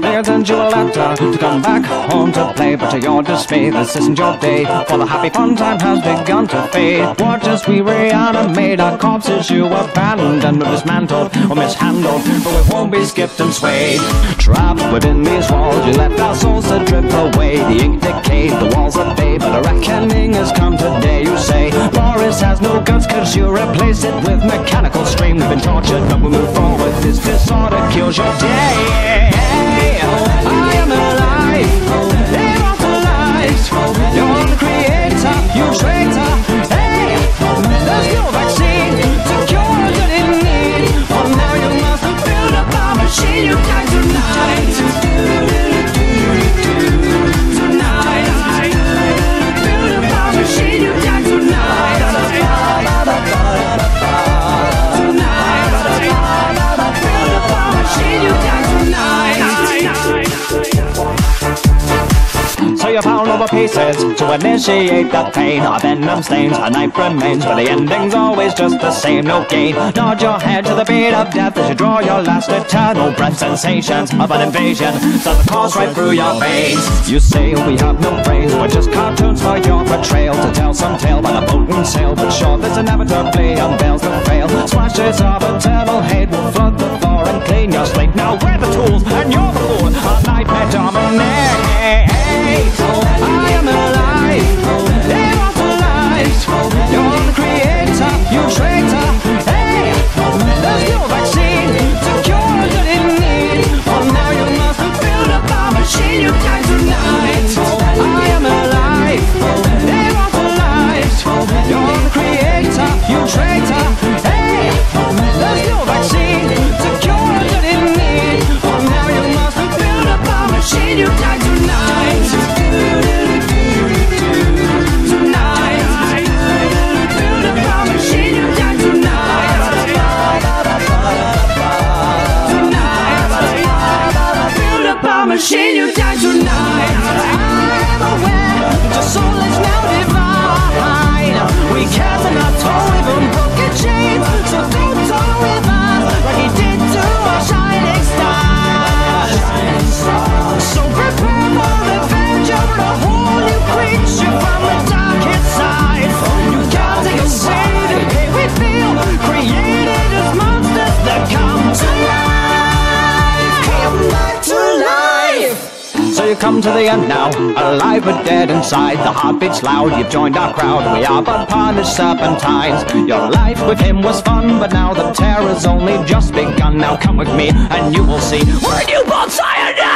They send you a letter to come back home to play, but to your dismay, this isn't your day, for the happy fun time has begun to fade. Watch as we reanimate our corpses you abandoned or dismantled or mishandled, but we won't be skipped and swayed. Trapped within these walls, you let our souls to drip away. The ink decayed, the walls are fade, but a reckoning has come today. You say Boris has no guts cause you replace it with mechanical stream. We've been tortured but we move forward, this disorder kills your day. I am alive, immortalized. You're the creator, you traitor. Hey, there's no vaccine to cure what you need. For now you must build up a machine. You die tonight. Tonight, build up a machine. You die tonight. Tonight, build up a machine. You die tonight. So you pound over pieces to initiate the pain. Our venom stains, our knife remains, but the ending's always just the same, no gain. Nod your head to the beat of death as you draw your last eternal breath. Sensations of an invasion start to course right through your veins. You say we have no brains, we're just cartoons for your betrayal. To tell some tale by the boat and sail, but sure this inevitably unveils the fail. Splashes of eternal hate will flood the floor and clean your slate. Now we're the tools and you're the fool, our nightmare dominate. I am alive, immortalized. You're the creator, you traitor. Hey, there's no vaccine to cure what you need. For now you must build up a machine. You die tonight. I am alive, immortalized. You're the creator, you traitor. Hey, there's no vaccine to cure what you need. For now you must build up a machine. You die tonight. Machine, you die tonight. I'm aware that your soul is now divine. We can't not toll even broken chains, so don't toll with us like he did to our shining star. So prepare for revenge over a whole new creature from the darkest side. You can't take a shade and pain we feel, created as monsters that come to life. Come back to life. So you come to the end now, alive but dead inside. The heartbeat's loud, you've joined our crowd. We are but punished serpentines. Your life with him was fun, but now the terror's only just begun. Now come with me and you will see we're newborn cyanide.